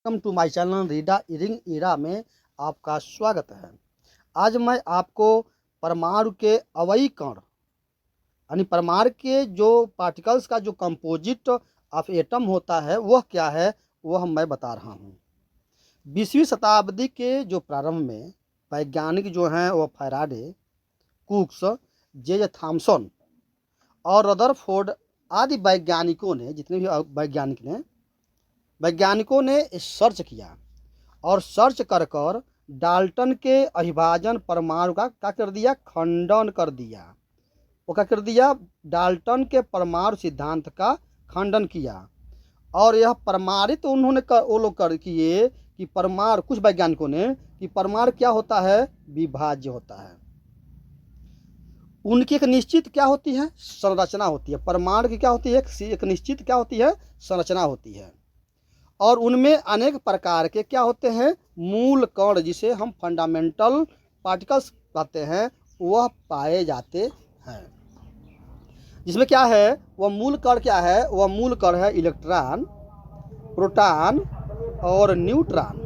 Welcome to my channel reading era में आपका स्वागत है। आज मैं आपको परमाणु के अवयवी कण यानी परमाणु के जो पार्टिकल्स का जो कंपोजिट ऑफ एटम होता है वह क्या है वह मैं बता रहा हूँ। 20वीं शताब्दी के जो प्रारंभ में वैज्ञानिक जो हैं वह फैराडे, कुक्स, जे थॉमसन और रदरफोर्ड आदि जितने भी वैज्ञानिकों ने सर्च किया और सर्च कर कर डाल्टन के अविभाजन परमाणु का क्या कर दिया, खंडन कर दिया। वो क्या कर दिया, डाल्टन के परमाणु सिद्धांत का खंडन किया और यह प्रमाणित उन्होंने वो लोग कर किए कि परमाणु, कुछ वैज्ञानिकों ने, कि परमाणु क्या होता है, विभाज्य होता है। उनकी एक निश्चित क्या होती है, संरचना होती है। परमाणु की क्या होती है, एक निश्चित क्या होती है, संरचना होती है और उनमें अनेक प्रकार के क्या होते हैं, मूल कण, जिसे हम फंडामेंटल पार्टिकल्स कहते हैं, वह पाए जाते हैं। जिसमें क्या है, वह मूल कण क्या है, वह मूल कण है इलेक्ट्रॉन, प्रोटॉन और न्यूट्रॉन।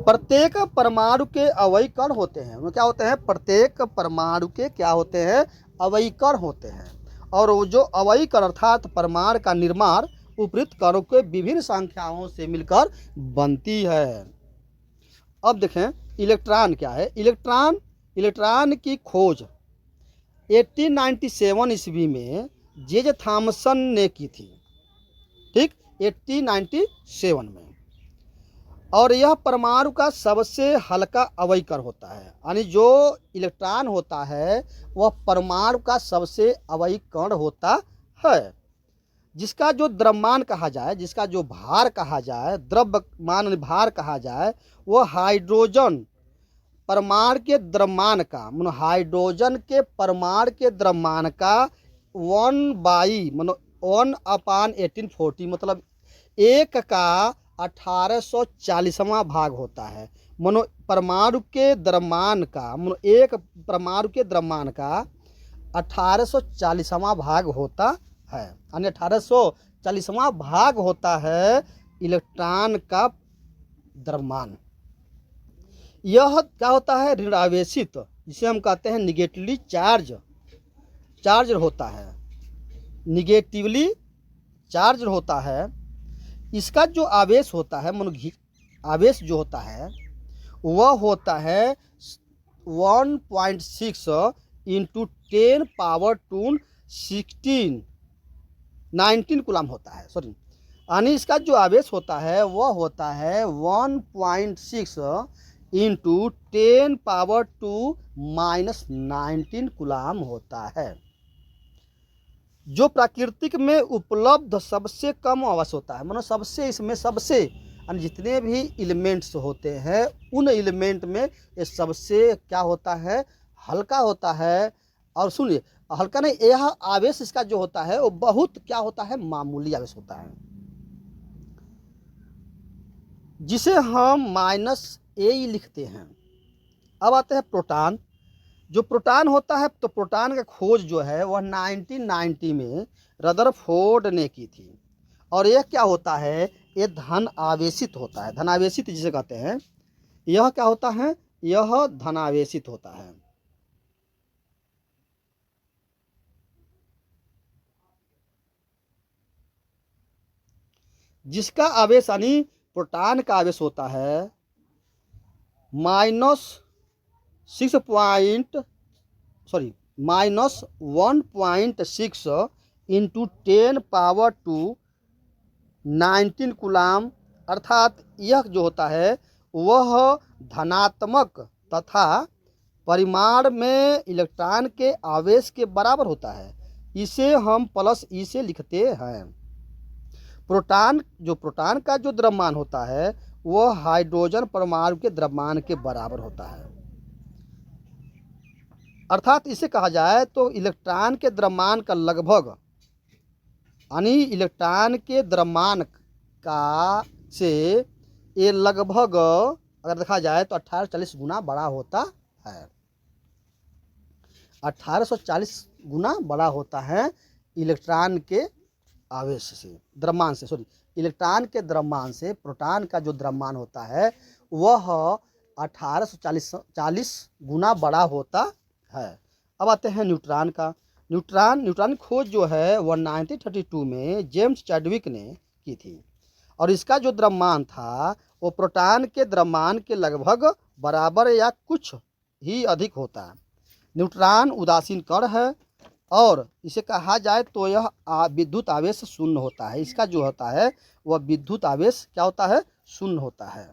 प्रत्येक परमाणु के अवयवी कण होते हैं। उनमें क्या होते हैं, प्रत्येक परमाणु के क्या होते हैं, अवयवी कण होते हैं। और वो जो अवयवी कण अर्थात परमाणु का निर्माण उपयुक्त कणों के विभिन्न संख्याओं से मिलकर बनती है। अब देखें इलेक्ट्रॉन क्या है। इलेक्ट्रॉन की खोज 1897 ईस्वी में जे थॉमसन ने की थी। ठीक, 1897 में। और यह परमाणु का सबसे हल्का अवयवी कण होता है। यानी जो इलेक्ट्रॉन होता है वह परमाणु का सबसे अवयवी कण होता है, जिसका जो द्रव्यमान कहा जाए, जिसका जो भार कहा जाए, द्रव्यमान भार कहा जाए, वह हाइड्रोजन परमाणु के द्रव्यमान का, मतलब हाइड्रोजन के परमाणु के द्रव्यमान का 1/1840, मतलब 1 का 1840वां भाग होता है। मनो परमाणु के द्रव्यमान का, मनो एक परमाणु के द्रव्यमान का 1840वां भाग होता है। यानी 1840वां भाग होता है इलेक्ट्रॉन का द्रव्यमान। यह क्या होता है, ऋण आवेशित, जिसे हम कहते हैं निगेटिवली चार्ज होता है, निगेटिवली चार्ज होता है। इसका जो आवेश होता है, आवेश जो होता है वह होता है 1.6 × 10⁻⁴ 19 कूलम होता है, सॉरी। यानी इसका जो आवेश होता है वह होता है 1.6 × 10⁻⁻⁻19 कूलम होता है, जो प्राकृतिक में उपलब्ध सबसे कम आवेश होता है। मतलब सबसे, इसमें सबसे, यानी जितने भी एलिमेंट्स होते हैं उन एलिमेंट में ये सबसे क्या होता है, हल्का होता है। और सुनिए, हल्का नहीं, यह आवेश इसका जो होता है वो बहुत क्या होता है, मामूली आवेश होता है, जिसे हम -a लिखते हैं। अब आते हैं प्रोटॉन। जो प्रोटॉन होता है, तो प्रोटॉन का खोज जो है वह 1990 में रदरफोर्ड ने की थी। और यह क्या होता है, ये धन आवेशित होता है, धनावेशित जिसे कहते हैं। यह क्या होता है, यह धनावेशित होता है। जिसका आवेश, यानी प्रोटॉन का आवेश होता है -1.6 × 10⁻⁴ कूलम। अर्थात यह जो होता है वह धनात्मक तथा परिमाण में इलेक्ट्रॉन के आवेश के बराबर होता है। इसे हम +E से लिखते हैं। प्रोटॉन का जो द्रव्यमान होता है वह हाइड्रोजन परमाणु के द्रव्यमान के बराबर होता है। अर्थात इसे कहा जाए तो इलेक्ट्रॉन के द्रव्यमान का लगभग, यानी इलेक्ट्रॉन के द्रव्यमान का से ये लगभग अगर देखा जाए तो 1840 गुना बड़ा होता है। 1840 गुना बड़ा होता है इलेक्ट्रॉन के आवेश से, द्रव्यमान से, सॉरी, इलेक्ट्रॉन के द्रव्यमान से प्रोटॉन का जो द्रव्यमान होता है वह 1840 गुना बड़ा होता है। अब आते हैं न्यूट्रॉन का। न्यूट्रॉन की खोज जो है वह 1932 में जेम्स चैडविक ने की थी, और इसका जो द्रव्यमान था वो प्रोटॉन के द्रव्यमान के लगभग बराबर या कुछ ही अधिक होता है। न्यूट्रॉन उदासीन कण है, और इसे कहा जाए तो यह विद्युत आवेश शून्य होता है। इसका जो होता है वह विद्युत आवेश क्या होता है, शून्य होता है।